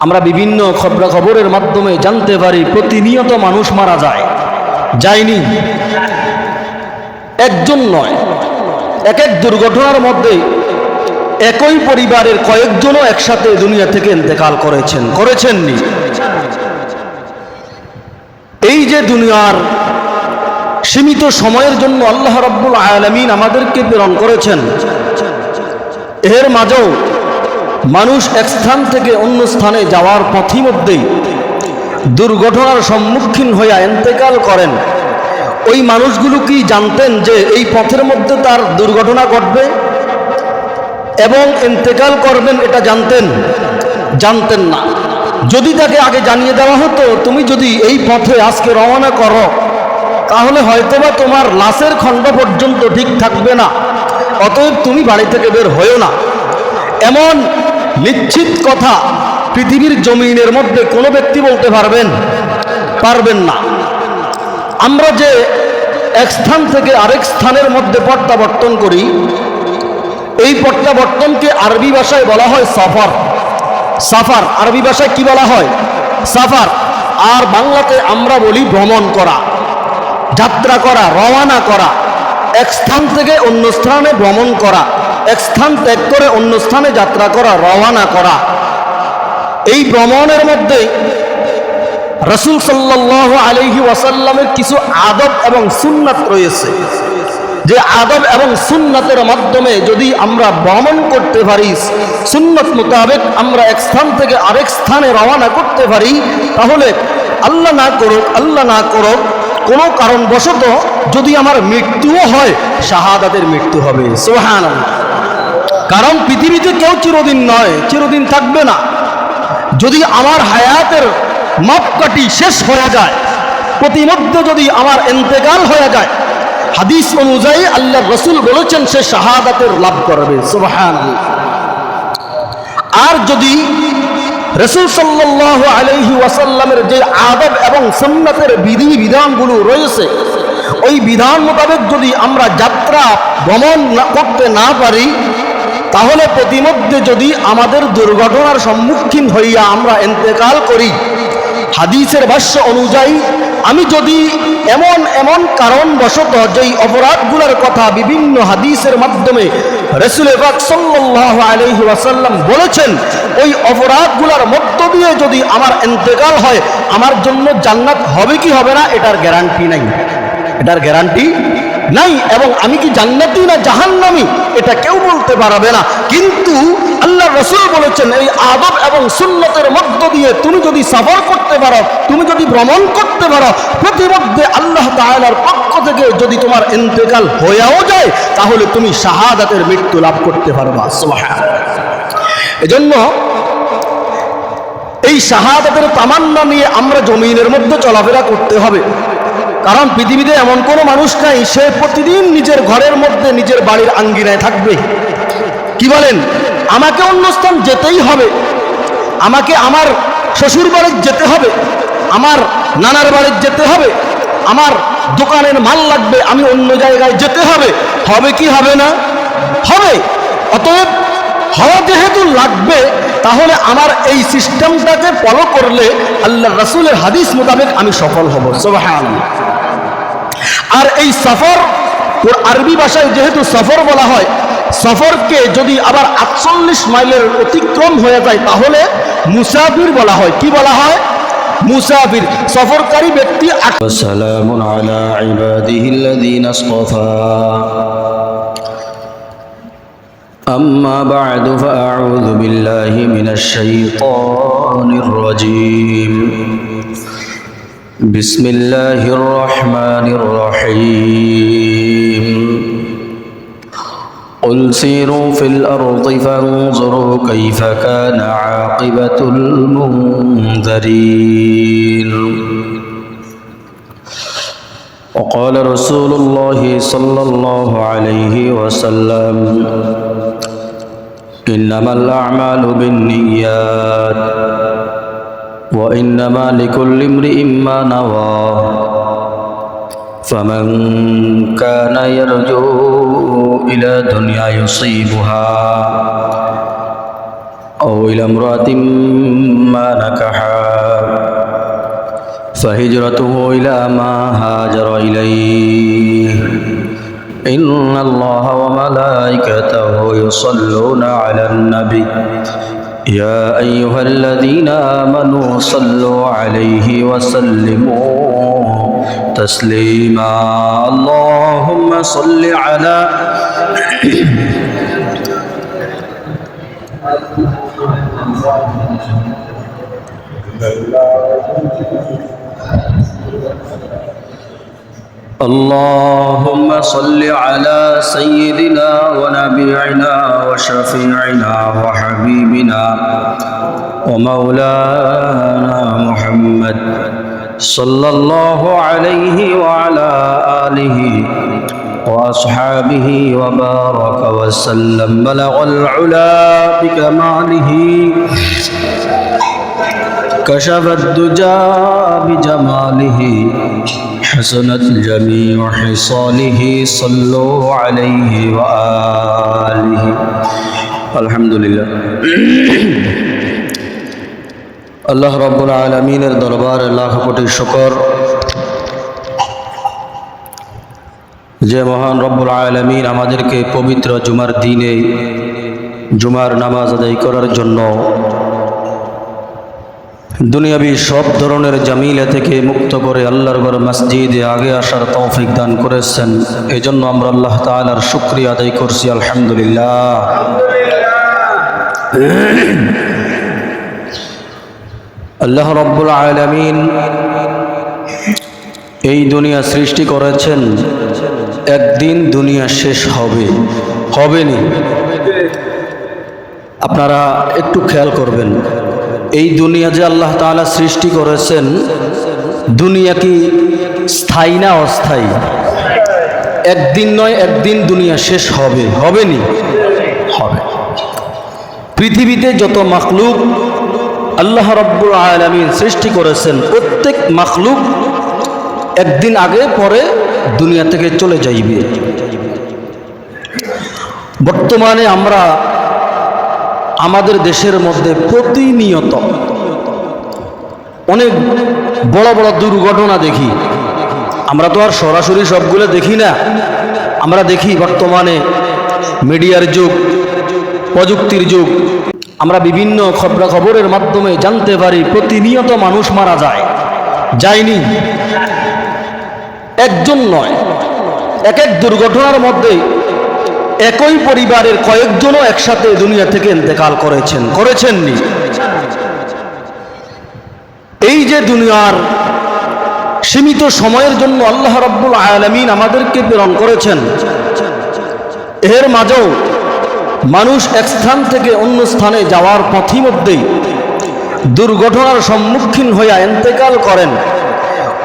আমরা বিভিন্ন খবরের মাধ্যমে জানতে পারি প্রতিনিয়ত মানুষ মারা যায়। যায়নি, একজন নয়, এক এক দুর্ঘটনার মধ্যে একই পরিবারের কয়েকজনও একসাথে দুনিয়া থেকে ইন্তেকাল করেছেননি। এই যে দুনিয়ার সীমিত সময়ের জন্য আল্লাহ রাব্বুল আলামিন আমাদেরকে প্রেরণ করেছেন, এর মাঝেও মানুষ এক স্থান থেকে অন্য স্থানে যাওয়ার পথই মধ্যেই দুর্ঘটনার সম্মুখীন হইয়া ইন্তেকাল করেন। ওই মানুষগুলো কি জানতেন যে এই পথের মধ্যে তার দুর্ঘটনা ঘটবে এবং ইন্তেকাল করবেন? এটা জানতেন না। যদি তাকে আগে জানিয়ে দেওয়া হতো, তুমি যদি এই পথে আজকে রওনা করো, তাহলে হয়তোবা তোমার লাশের খণ্ড পর্যন্ত ঠিক থাকবে না, অতএব তুমি বাড়ি থেকে বের হয়েও না, এমন নিশ্চিত কথা পৃথিবীর জমিনের মধ্যে কোনো ব্যক্তি বলতে পারবেন না। আমরা যে এক স্থান থেকে আরেক স্থানের মধ্যে প্রত্যাবর্তন করি, এই প্রত্যাবর্তনকে আরবি ভাষায় বলা হয় সাফার। আরবি ভাষায় কি বলা হয়? সাফার। আর বাংলাতে আমরা বলি ভ্রমণ করা, যাত্রা করা, রওনা করা। এক স্থান থেকে অন্য স্থানে ভ্রমণ করা, এক স্থান ত্যাগ করে অন্য স্থানে যাত্রা করা, রওনা করা। এই ভ্রমণের মধ্যে রাসূল সাল্লাল্লাহু আলাইহি ওয়াসাল্লামের কিছু আদব এবং সুন্নাত রয়েছে, যে আদব এবং সুন্নাতের মাধ্যমে যদি আমরা ভ্রমণ করতে পারি, সুন্নাত মোতাবেক আমরা এক স্থান থেকে আরেক স্থানে রওনা করতে পারি, তাহলে আল্লাহ না করুক কোনো কারণবশত যদি আমার মৃত্যুও হয়, শাহাদাতের মৃত্যু হবে। সুবহানাল্লাহ। কারণ পৃথিবীতে কেউ চিরদিন নয়, চিরদিন থাকবে না। যদি আমার হায়াতের মাপকাঠি শেষ হয়ে যায়, প্রতিমধ্যে যদি আমার ইন্তেকাল হয়ে যায়, হাদিস অনুযায়ী আল্লাহর রাসূল বলেছেন সে শাহাদাতের লাভ করবে। সুবহানাল্লাহ। আর যদি রাসূল সাল্লাল্লাহু আলাইহি ওয়াসাল্লামের যে আদব এবং সুন্নাতের বিধানগুলো রয়েছে, ওই বিধান মোতাবেক যদি আমরা যাত্রা ভ্রমণ করতে না পারি, তাহলে প্রতিমধ্যে যদি আমাদের দুর্ঘটনার সম্মুখীন হইয়া আমরা ইন্তেকাল করি, হাদিসের ভাষ্য অনুযায়ী আমি যদি এমন কারণবশত যেই অপরাধগুলোর কথা বিভিন্ন হাদিসের মাধ্যমে রাসূল পাক সাল্লাল্লাহু আলাইহি ওয়াসাল্লাম বলেছেন, ওই অপরাধগুলোর মধ্য দিয়ে যদি আমার ইন্তেকাল হয়, আমার জন্য জান্নাত হবে কি হবে না এটার গ্যারান্টি নাই। এবং আমি কি জান্নাতি না জাহান্নামী এটা কেউ বলতে পারবে না। কিন্তু আল্লাহ রাসূল বলেছেন এই আদব এবং সুন্নতের মধ্য দিয়ে তুমি যদি সফর করতে পারো, তুমি যদি ভ্রমণ করতে পারো, প্রতিমধ্যে আল্লাহ তাআলার পক্ষ থেকে যদি তোমার ইন্তেকাল হয়েও যায়, তাহলে তুমি শাহাদাতের মৃত্যু লাভ করতে পারবা। সুবহানাল্লাহ। এজন্য এই শাহাদাতের তামান্না নিয়ে আমরা জমিনের মধ্যে চলাফেরা করতে হবে। কারণ পৃথিবীতে এমন কোনো মানুষ নাই সে প্রতিদিন নিজের ঘরের মধ্যে নিজের বাড়ির আঙ্গিনায় থাকবে। কি বলেন? আমাকে অন্য স্থান যেতেই হবে, আমাকে আমার শ্বশুর বাড়ির যেতে হবে, আমার নানার বাড়ির যেতে হবে, আমার দোকানের মাল লাগবে, আমি অন্য জায়গায় যেতে হবে কি হবে না? হবে। অতএব হওয়া যেহেতু লাগবে, তাহলে আমার এই সিস্টেমটাকে ফলো করলে আল্লাহর রাসূলের হাদিস মোতাবেক আমি সফল হব। সুবহানাল্লাহ। আর এই সফর আরবি ভাষায় যেহেতু সফর বলা হয়, সফরকে যদি আবার 48 মাইলের অতিক্রম হয়ে যায়, তাহলে মুসাফির বলা হয়। কি বলা হয়? মুসাফির, সফরকারী ব্যক্তি। সালামুন আলা ইবাদিহিল্লাযীনা ইসতাফা। أما بعد فأعوذ بالله من الشيطان الرجيم. بسم الله الرحمن الرحيم. قل سيروا في الأرض فانظروا كيف كان عاقبة المنذرين. وقال رسول الله صلى الله عليه وسلم إنما الأعمال بالنيات وإنما لكل امرئ ما نوى فمن كان يرجو إلى دنيا يصيبها أو إلى امرأة ما فهجرته إلى ما هاجر إليه إن الله وملائكته يصلون على النبي يا أيها الذين آمنوا صلوا عليه وسلموا تسليما اللهم صل على اللهم صل على سيدنا ونبينا وشفيعنا وحبيبنا ومولانا محمد صلى الله عليه وعلى آله وأصحابه وبارك وسلم بلغ العلا بكماله كشف الدجى بجماله حسنت جميع حصاله صلوا عليه وآله الحمد لله আল্লাহ রাব্বুল আলামিনের দরবারে লাখ কোটি শুকর যে মহান রব্বুল আলামিন আমাদেরকে পবিত্র জুমার দিনে জুমার নামাজ আদায় করার জন্য দুনিয়াবি সব ধরনের জামিলা থেকে মুক্ত করে আল্লাহর ঘর মসজিদে আগে আসার তৌফিক দান করেছেন। এজন্য আমরা আল্লাহ তাআলার শুকরিয়া আদায় করছি আলহামদুলিল্লাহ। আল্লাহ রাব্বুল আলামিন এই দুনিয়া সৃষ্টি করেছেন, একদিন দুনিয়া শেষ হবে, হবেনি? আপনারা একটু খেয়াল করবেন, এই দুনিয়া যে আল্লাহ তাআলা সৃষ্টি করেছেন, দুনিয়া কি স্থায়ী না অস্থায়ী? একদিন নয় একদিন দুনিয়া শেষ হবে, হবেনি? হবে। পৃথিবীতে যত মাখলুক আল্লাহ রাব্বুল আলামিন সৃষ্টি করেছেন, প্রত্যেক মাখলুক একদিন আগে পরে দুনিয়া থেকে চলে যাইবে। বর্তমানে আমরা আমাদের দেশের মধ্যে প্রতিনিয়ত অনেক বড় বড় দুর্ঘটনা দেখি। আমরা তো আর সরাসরি সবগুলো দেখি না, আমরা দেখি বর্তমানে মিডিয়ার যুগ, প্রযুক্তির যুগ, আমরা বিভিন্ন খবরের মাধ্যমে জানতে পারি প্রতিনিয়ত মানুষ মারা যায়। যায়নি একজন নয়, এক এক দুর্ঘটনার মধ্যে একই পরিবারের কয়েকজনও একসাথে দুনিয়া থেকে ইন্তেকাল করেছেননি। এই যে দুনিয়ার সীমিত সময়ের জন্য আল্লাহ রাব্বুল আলামিন আমাদেরকে প্রেরণ করেছেন, এর মাঝেও মানুষ এক স্থান থেকে অন্য স্থানে যাওয়ার পথই মধ্যেই দুর্ঘটনার সম্মুখীন হইয়া ইন্তেকাল করেন।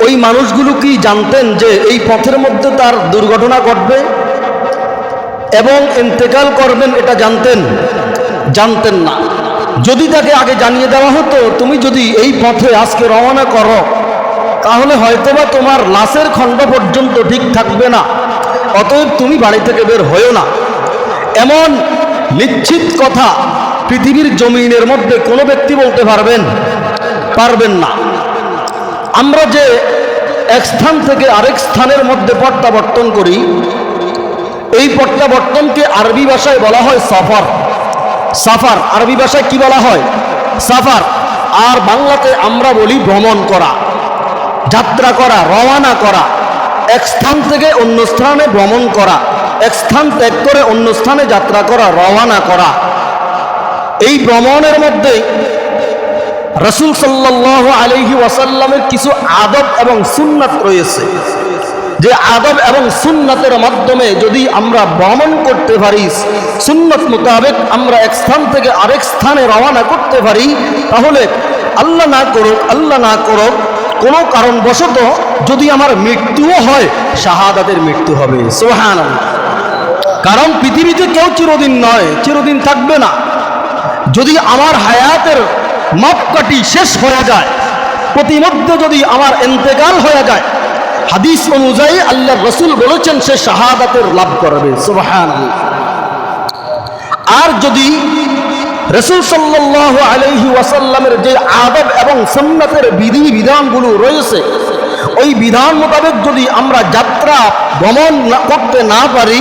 ওই মানুষগুলো কি জানতেন যে এই পথের মধ্যে তার দুর্ঘটনা ঘটবে এবং ইন্তেকাল করবেন? এটা জানতেন না। যদি তাকে আগে জানিয়ে দেওয়া হতো, তুমি যদি এই পথে আজকে রওনা করো, তাহলে হয়তোবা তোমার লাশের খণ্ড পর্যন্ত ঠিক থাকবে না, অতএব তুমি বাড়ি থেকে বের হয়েও না। এমন নিশ্চিত কথা পৃথিবীর জমিনের মধ্যে কোনো ব্যক্তি বলতে পারবেন না। আমরা যে এক স্থান থেকে আরেক স্থানের মধ্যে প্রত্যাবর্তন করি, এই প্রত্যাবর্তনকে আরবি ভাষায় বলা হয় সাফার। আরবি ভাষায় কি বলা হয়? সাফার। আর বাংলাতে আমরা বলি ভ্রমণ করা, যাত্রা করা, রওনা করা। এক স্থান থেকে অন্য স্থানে ভ্রমণ করা, এক স্থান ত্যাগ করে অন্য স্থানে যাত্রা করা, রওনা করা। এই ভ্রমণের মধ্যে রাসূল সাল্লাল্লাহু আলাইহি ওয়াসাল্লামের কিছু আদব এবং সুন্নাত রয়েছে, যে আদব এবং সুন্নাতের মাধ্যমে যদি আমরা ভ্রমণ করতে পারি, সুন্নাত মোতাবেক আমরা এক স্থান থেকে আরেক স্থানে রওনা করতে পারি, তাহলে আল্লাহ না করুক কোনো কারণবশত যদি আমার মৃত্যুও হয়, শাহাদাতের মৃত্যু হবে। সুবহানাল্লাহ। কারণ পৃথিবীতে কেউ চিরদিন নয়, চিরদিন থাকবে না। যদি আমার হায়াতের মাপকাঠি শেষ হয়ে যায়, প্রতিমধ্যে যদি আমার ইন্তেকাল হয়ে যায়, হাদিস অনুযায়ী আল্লাহর রাসূল বলেছেন সে শাহাদাতের লাভ করবে। সুবহানাল্লাহ। আর যদি রাসূল সাল্লাল্লাহু আলাইহি ওয়াসাল্লামের যে আদব এবং সুন্নাতের বিধি বিধানগুলো রয়েছে, ওই বিধান মোতাবেক যদি আমরা যাত্রা ভ্রমণ করতে না পারি,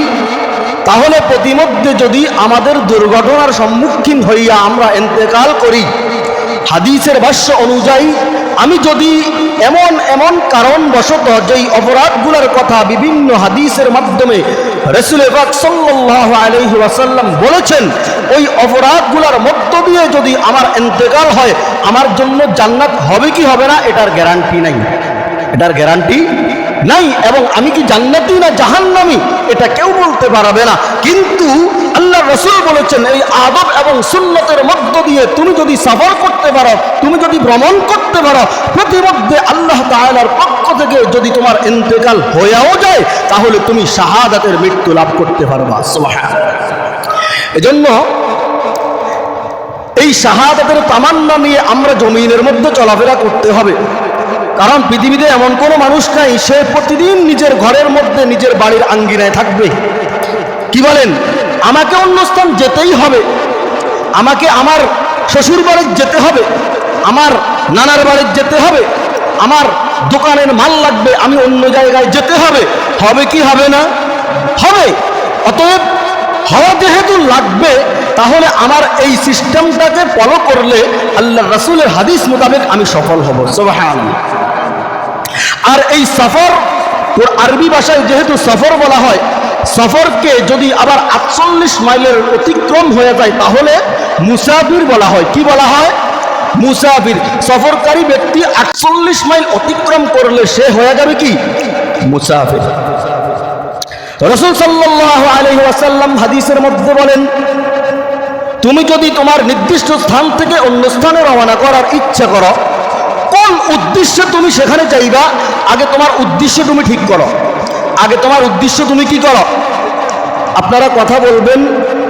তাহলে প্রতিমধ্যে যদি আমাদের দুর্ঘটনার সম্মুখীন হইয়া আমরা ইন্তেকাল করি, হাদিসের ভাষ্য অনুযায়ী আমি যদি এমন এমন কারণবশত যেই অপরাধগুলোর কথা বিভিন্ন হাদিসের মাধ্যমে রাসূল পাক সাল্লাল্লাহু আলাইহি ওয়াসাল্লাম বলেছেন, ওই অপরাধগুলোর মধ্য দিয়ে যদি আমার ইন্তেকাল হয়, আমার জন্য জান্নাত হবে কি হবে না এটার গ্যারান্টি নাই, এটার গ্যারান্টি নাই। এবং আমি কি জান্নাতি না জাহান্নামী এটা কেউ বলতে পারবে না। কিন্তু আল্লাহ রাসূল বলেছেন, এই আদব এবং সুন্নতের মধ্য দিয়ে তুমি যদি সফর করতে পারো, তুমি যদি ভ্রমণ করতে পারো, প্রতিমধ্যে আল্লাহ তাআলার পক্ষ থেকে যদি তোমার ইন্তেকাল হয়েও যায়, তাহলে তুমি শাহাদাতের মৃত্যু লাভ করতে পারবা। সুবহানাল্লাহ। এজন্য এই শাহাদাতের তামান্না নিয়ে আমরা জমিনের মধ্যে চলাফেরা করতে হবে। কারণ পৃথিবীতে এমন কোনো মানুষ নাই সে প্রতিদিন নিজের ঘরের মধ্যে নিজের বাড়ির আঙ্গিনায় থাকবে। কি বলেন? আমাকে অন্য স্থান যেতেই হবে, আমাকে আমার শ্বশুর বাড়ির যেতে হবে, আমার নানার বাড়ির যেতে হবে, আমার দোকানের মাল লাগবে, আমি অন্য জায়গায় যেতে হবে। হবে কি হবে না? হবে। অতএব হওয়া যেহেতু লাগবে, তাহলে আমার এই সিস্টেমটাকে ফলো করলে আল্লাহ রাসূলের হাদিস মোতাবেক আমি সফল হব। সুবহানাল্লাহ। আর এই সফর আরবি ভাষায় যেহেতু সফর বলা হয়, সফরকে যদি আবার 48 মাইলের অতিক্রম হয়ে যায় তাহলে মুসাফির বলা হয়। কি বলা হয়? মুসাফির। সফরকারী ব্যক্তি 48 মাইল অতিক্রম করলে সে হয়ে যাবে কি? মুসাফির। রাসূল সাল্লাল্লাহু আলাইহি ওয়াসাল্লাম হাদিসের মধ্যে বলেন, তুমি যদি তোমার নির্দিষ্ট স্থান থেকে অন্য স্থানে রওনা করার ইচ্ছা করো, কোন উদ্দেশ্যে তুমি সেখানে যাইবা, আগে তোমার উদ্দেশ্য তুমি ঠিক করো। আগে তোমার উদ্দেশ্য তুমি কি করো? আপনারা কথা বলবেন,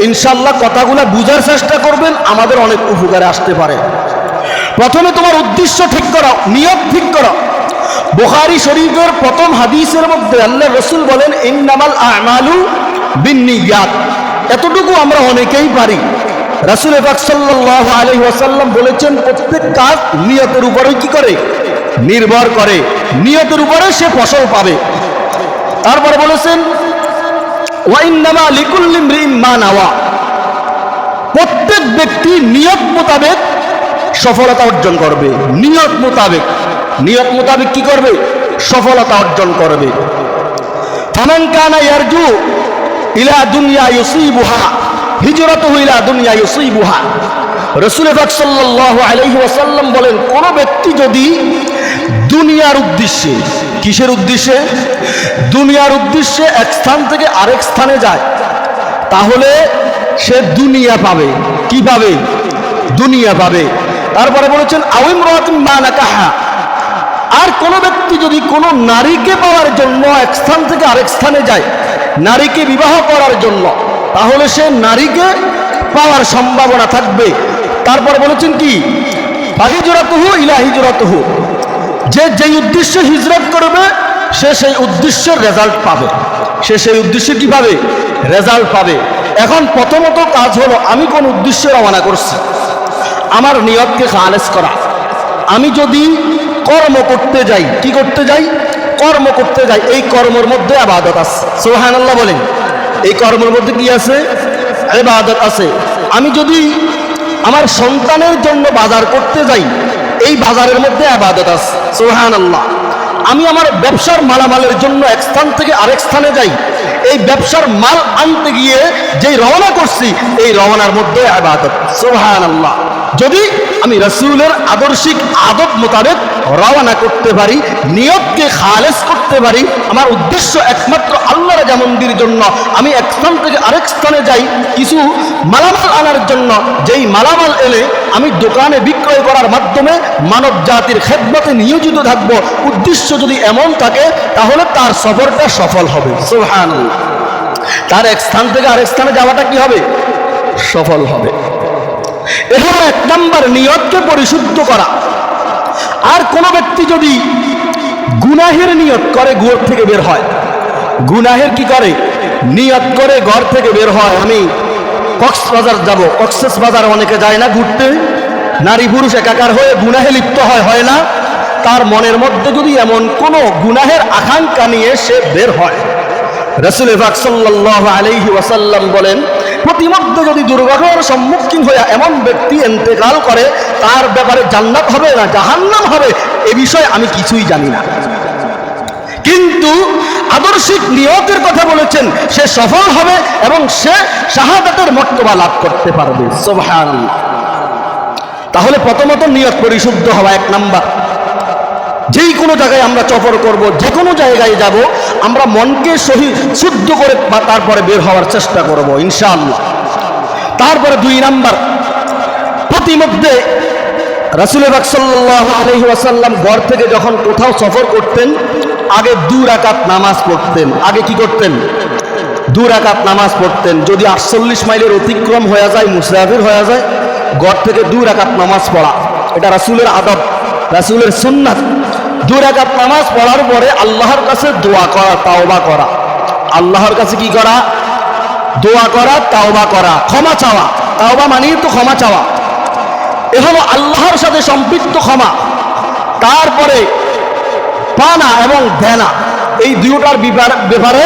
ইনশাআল্লাহ কথাগুলো বুঝার চেষ্টা করবেন, আমাদের অনেক উপকারে আসতে পারে। প্রথমে তোমার উদ্দেশ্য ঠিক করো, নিয়ত ঠিক করো। বুখারী শরীফের প্রথম হাদিসের মধ্যে আল্লাহ রাসূল বলেন, ইন্নামাল আমালু বিন্নিয়াত। এতটুকু আমরা অনেকেই পারি। রাসূল পাক সাল্লাল্লাহু আলাইহি ওয়াসাল্লাম বলেছেন, প্রত্যেক কাজ নিয়তের উপরে কি করে? নির্ভর করে। নিয়তের উপরে সে ফসল পাবে। তারপরে বলেছেন, ওয়া ইন্নামা লিকুল্লি ইমরিইন মা নাওয়া। প্রত্যেক ব্যক্তি নিয়ত মোতাবেক সফলতা অর্জন করবে। নিয়ত মোতাবেক, নিয়ত মোতাবেক কি করবে? সফলতা অর্জন করবে। ফামান কানা ইয়ারজু ইলা দুনিয়া ইউসিবুহা হিজরাতুহু ইলা দুনিয়া ইউসিবুহা। রাসূল পাক সাল্লাল্লাহু আলাইহি ওয়াসাল্লাম বলেন, কোন ব্যক্তি যদি দুনিয়ার উদ্দেশ্যে, কিসের উদ্দেশ্যে? দুনিয়ার উদ্দেশ্যে এক স্থান থেকে আরেক স্থানে যায়, তাহলে সে দুনিয়া পাবে। কি পাবে? দুনিয়া পাবে। তারপরে বলেছেন, আউইমরাতুন মা নাকাহা। আর কোন ব্যক্তি যদি কোনো নারীকে পাওয়ার জন্য এক স্থান থেকে আরেক স্থানে যায়, নারীকে বিবাহ করার জন্য, তাহলে সে নারীকে পাওয়ার সম্ভাবনা থাকবে। তারপর বলেছেন কি? ফাহিজরাতুহু ইলা হিজরাতুহু। যে যেই উদ্দেশ্যে হিজরত করবে সে সেই উদ্দেশ্যের রেজাল্ট পাবে। সে সেই উদ্দেশ্যে কি পাবে? রেজাল্ট পাবে। এখন প্রথমত কাজ হলো, আমি কোন উদ্দেশ্যে রওনা করছি, আমার নিয়তকে খালেস করা। আমি যদি কর্ম করতে যাই, কি করতে যাই? কর্ম করতে যাই, এই কর্মের মধ্যে ইবাদত আছে। সুবহানাল্লাহ বলেন। এই কর্মের মধ্যে কি আছে? ইবাদত আছে। আমি যদি আমার সন্তানের জন্য বাজার করতে যাই, এই বাজারের মধ্যে ইবাদত আছে। সুবহানাল্লাহ। আমি আমার ব্যবসার মালামালের জন্য এক স্থান থেকে আরেক স্থানে যাই, এই ব্যবসার মাল আনতে গিয়ে যেই রওনা করছি, এই রওনার মধ্যে ইবাদত। সুবহানাল্লাহ। যদি আমি রাসূলের আদর্শিক আদব মোতাবেক রওনা করতে পারি, নিয়তকে খালেস করতে পারি, আমার উদ্দেশ্য একমাত্র আল্লাহর রাজামন্দির জন্য, আমি এক স্থান থেকে আরেক স্থানে যাই কিছু মালামাল আনার জন্য, যেই মালামাল এনে আমি দোকানে বিক্রয় করার মাধ্যমে মানব জাতির খেদমতে নিয়োজিত থাকব, উদ্দেশ্য যদি এমন থাকে, তাহলে তার সফরটা সফল হবে। সুবহানাল্লাহ। তার এক স্থান থেকে আরেক স্থানে যাওয়াটা কি হবে? সফল হবে। এটা এক নাম্বার, নিয়তকে পরিশুদ্ধ করা। আর কোন ব্যক্তি যদি গুনাহের নিয়ত করে ঘর থেকে বের হয়, গুনাহের কি করে? নিয়ত করে ঘর থেকে বের হয়, আমি কক্সবাজার যাব, কক্সেস বাজার অনেকে যায় না ঘুরতে, নারী পুরুষ একাকার হয়ে গুনাহে লিপ্ত হয় না? তার মনের মধ্যে যদি এমন কোনো গুনাহের আকাঙ্ক্ষা নিয়ে সে বের হয়, রাসূল পাক সাল্লাল্লাহু আলাইহি ওয়াসাল্লাম বলেন, প্রতিমধ্যে যদি দুর্ঘটনার সম্মুখীন হয়ে এমন ব্যক্তি ইন্তেকাল করে, তার ব্যাপারে জান্নাত হবে না জাহান্নাম হবে এ বিষয়ে আমি কিছুই জানি না, কিন্তু আদর্শিক নিয়তের কথা বলেছেন, সে সফল হবে এবং সে শাহাদাতের মর্তবা লাভ করতে পারবে। সুবহানাল্লাহ। তাহলে প্রথমত নিয়ত পরিশুদ্ধ হওয়া এক নাম্বার। যেই কোনো জায়গায় আমরা সফর করব, যে কোনো জায়গায় যাব, আমরা মনকে শুদ্ধ করে তারপরে বের হওয়ার চেষ্টা করব ইনশাআল্লাহ। তারপরে 2 নাম্বার, প্রতিমধ্যে রাসূল পাক সাল্লাল্লাহু আলাইহি ওয়াসাল্লাম ঘর থেকে যখন কোথাও সফর করতেন, আগে 2 রাকাত নামাজ পড়তেন। আগে কি করতেন? 2 রাকাত নামাজ পড়তেন। যদি 48 মাইলের অতিক্রম হয়ে যায়, মুসাফির হয়ে যায়, ঘর থেকে 2 রাকাত নামাজ পড়া, এটা রাসূলের আদব, রাসূলের সুন্নাত। 2 রাকাত নামাজ পড়ার পরে আল্লাহর কাছে দোয়া করা, তাওবা করা। আল্লাহর কাছে কি করা? দোয়া করা, তাওবা করা, ক্ষমা চাওয়া। তাওবা মানেই তো ক্ষমা চাওয়া, এ হলো আল্লাহর সাথে সম্পৃক্ত ক্ষমা। তারপরে পানা এবং দেনা, এই দুটোটার ব্যাপারে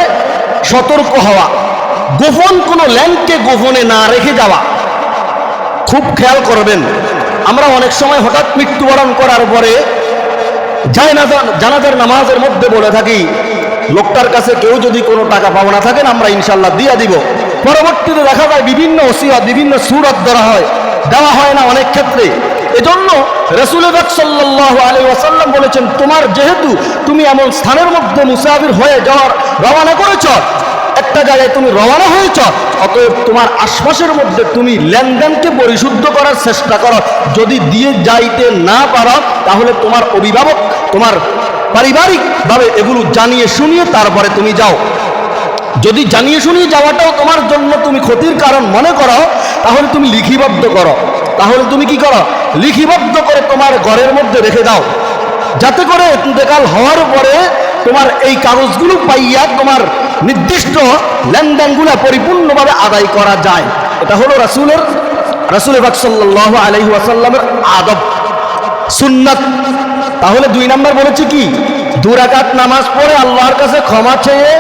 সতর্ক হওয়া, গোপন কোনো ল্যান্ডকে গোপনে না রেখে যাওয়া। খুব খেয়াল করবেন, আমরা অনেক সময় হঠাৎ মৃত্যুবরণ করার পরে জানাজার নামাজের মধ্যে বলে থাকি, লোকটার কাছে কেউ যদি কোনো টাকা পাওনা থাকেন আমরা ইনশাল্লাহ দিয়ে দিব। পরবর্তীতে দেখা যায় বিভিন্ন ওসিয়ত, বিভিন্ন সূরত ধরা হয়, দেওয়া হয় না অনেক ক্ষেত্রে। এজন্য রাসূল পাক সাল্লাল্লাহু আলাইহি ওয়াসাল্লাম বলেছেন, তোমার যেহেতু তুমি এমন স্থানের মধ্যে মুসাফির হয়ে যাওয়ার রওনা করেছ, একটা জায়গায় তুমি রওনা হয়েছ, অতএব তোমার আশপাশের মধ্যে তুমি লেনদেনকে পরিশুদ্ধ করার চেষ্টা করো। যদি দিয়ে যাইতে না পারো, তাহলে তোমার অভিভাবক, তোমার পারিবারিকভাবে এগুলো জানিয়ে শুনিয়ে তারপরে তুমি যাও। যদি জানিয়ে শুনিয়ে যাওয়াটাও তোমার জন্য তুমি ক্ষতির কারণ মনে করো, তাহলে তুমি লিখিবদ্ধ করো। তাহলে তুমি কি করো? লিখিবদ্ধ করে তোমার ঘরের মধ্যে রেখে দাও, যাতে করে ইন্তেকাল হওয়ার পরে তোমার এই কাগজগুলো পাইয়া তোমার নির্দিষ্ট লেনদেনগুলো পরিপূর্ণভাবে আদায় করা যায়। এটা হলো রাসূল পাক সাল্লাল্লাহু আলাইহি ওয়াসাল্লামের আদব, সুন্নাত। তাহলে 2 নাম্বার বলেছি কি? 2 রাকাত নামাজ পড়ে আল্লাহর কাছে ক্ষমা চেয়ে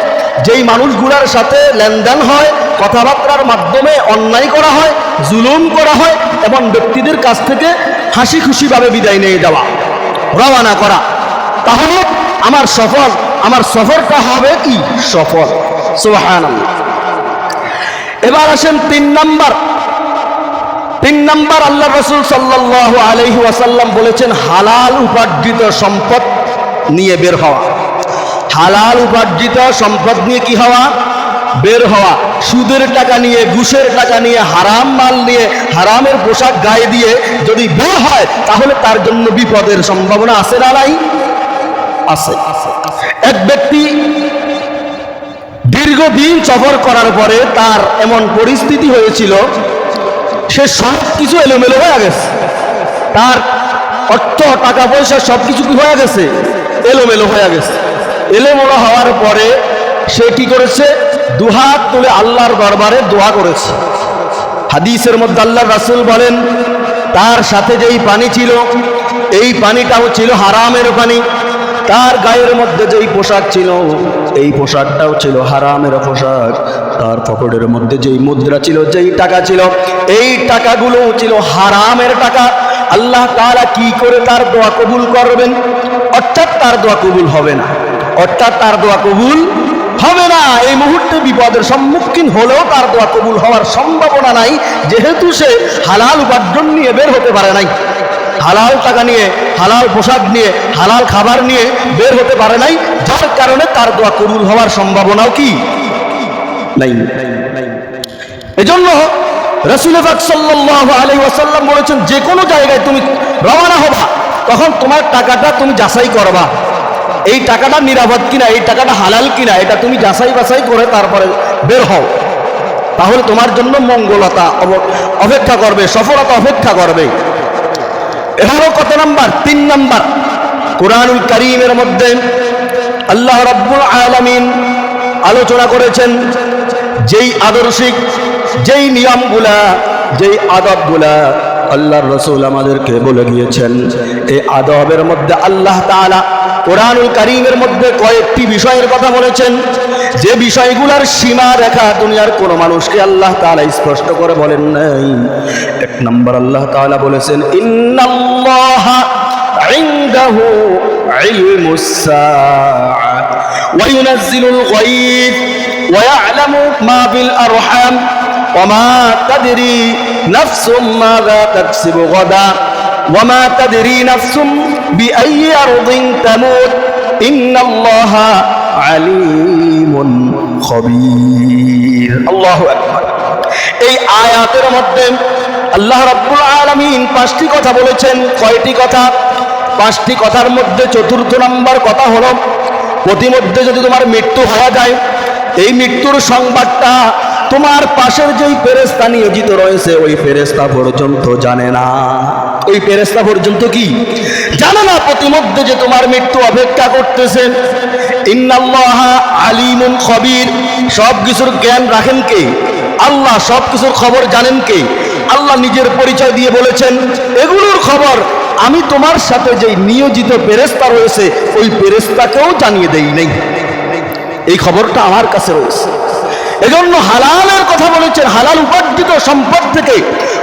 যেই মানুষগুলোর সাথে লেনদেন হয়, কথাবার্তার মাধ্যমে অন্যায় করা হয়, জুলুম করা হয়, এমন ব্যক্তিদের কাছ থেকে হাসি খুশিভাবে বিদায় নিয়ে যাওয়া, রওনা করা। তাহলে আমার সফরটা হবে কি? সফল। সুবহানাল্লাহ। এবার আসেন 3 নাম্বার। 3 নাম্বার, আল্লাহ রাসূল সাল্লাল্লাহু আলাইহি ওয়াসাল্লাম বলেছেন, হালাল উপার্জিত সম্পদ নিয়ে বের হওয়া। হালাল উপার্জিত সম্পদ নিয়ে কি হওয়া? বের হওয়া। সুদের টাকা নিয়ে, ঘুষের টাকা নিয়ে, হারাম মাল নিয়ে, হারামের পোশাক গায়ে দিয়ে যদি বের হয়, তাহলে তার জন্য বিপদের সম্ভাবনা আছে না নাই? আছে। এক ব্যক্তি দীর্ঘদিন সফর করার পরে তার এমন পরিস্থিতি হয়েছিল, সে সব কিছু এলোমেলো হয়ে গেছে। তার অর্থ, টাকা পয়সা সবকিছু কি হয়ে গেছে? এলোমেলো হয়ে গেছে। এলোমেলো হওয়ার পরে সে কি করেছে? 2 হাত তুলে আল্লাহর দরবারে দোয়া করেছে। হাদিসের মধ্যে আল্লাহর রাসূল বলেন, তার সাথে যেই পানি ছিল, এই পানিটাও ছিল হারামের পানি। তার গায়ের মধ্যে যেই পোশাক ছিল, এই পোশাকটাও ছিল হারামের পোশাক। তার পকেটের মধ্যে যেই মুদ্রা ছিল, যেই টাকা ছিল, এই টাকাগুলো ছিল হারামের টাকা। আল্লাহ তাআলা কি করে তার দোয়া কবুল করবেন? অর্থাৎ তার দোয়া কবুল হবে না। এই মুহূর্তে বিপদের সম্মুখীন হলেও তার দোয়া কবুল হওয়ার সম্ভাবনা নাই, যেহেতু সে হালাল উপার্জন নিয়ে বের হতে পারে নাই, হালাল টাকা নিয়ে, হালাল পোশাক নিয়ে, হালাল খাবার নিয়ে বের হতে পারে নাই, যার কারণে তার দোয়া কবুল হওয়ার সম্ভাবনাও কি নাই। এজন্য রাসূল পাক সাল্লাল্লাহু আলাইহি ওয়াসাল্লাম বলেছেন, যে কোনো জায়গায় তুমি রওনা হবা, তখন তোমার টাকাটা তুমি যাচাই করবা, এই টাকাটা নিরাপদ কিনা, এই টাকাটা হালাল কিনা, এটা তুমি যাচাই বাছাই করে তারপরে বের হও। তাহলে তোমার জন্য মঙ্গলতা অপেক্ষা করবে, সফলতা অপেক্ষা করবে। এবারও কত নাম্বার? 3 নাম্বার। কুরআনুল কারীমের মধ্যে আল্লাহ রাব্বুল আলামিন আলোচনা করেছেন, যেই আদর্শিক যেই নিয়মগুলা, যেই আদবগুলা আল্লাহর রাসূল আমাদেরকে বলে গিয়েছেন, এই আদবের মধ্যে আল্লাহ তাআলা কোরআনুল কারীমের মধ্যে কয়েকটি বিষয়ের কথা বলেছেন, যে বিষয়গুলোর সীমা রেখা দুনিয়ার কোনো মানুষকে আল্লাহ তাআলা স্পষ্ট করে বলেন নাই। এক নম্বর আল্লাহ তাআলা বলেছেন, ইন্নাল্লাহা ইনদাহু ইলমুস সাআ ওয়া ইউনাজ্জিলুল গায়ব ওয়া ইয়ালামু মা ফিল আরহাম ওয়া মা তাদরি নাফসুম মাযা তাকসিবু গাদা ওয়া মা তাদরি নাফসুম বিআইয়ি আরদিন তামুত ইন্নাল্লাহা আলিমুন খবীর। আল্লাহু আকবার। এই আয়াতের মধ্যে আল্লাহ রাব্বুল আলামিন 5টি কথা বলেছেন। কয়টি কথা? 5টি কথার মধ্যে চতুর্থ নাম্বার কথা হলো, প্রতিমধ্যে যদি তোমার মৃত্যু হয়ে যায়, এই মৃত্যুর সংবাদটা তোমার পাশের যেই ফেরেশতা নিয়োজিত রয়েছে ওই ফেরেশতা পর্যন্ত জানে না। ওই ফেরেশতা পর্যন্ত কি জানে না প্রতিমধ্যে যে তোমার মৃত্যু অপেক্ষা করতেছে। ইন্নাল্লাহা আলিমুন খবীর। সব কিছুর জ্ঞান রাখেন কে? আল্লাহ। সব কিছুর খবর জানেন কে? আল্লাহ নিজের পরিচয় দিয়ে বলেছেন, এগুলোর খবর আমি তোমার সাথে যেই নিয়োজিত ফেরেশতা রয়েছে ওই ফেরেশতাকেও জানিয়ে দেই নাই। এই খবরটা আমার কাছে রয়েছে। এজন্য হালালের কথা বলেছেন। হালাল উপার্জিত সম্পদ থেকে,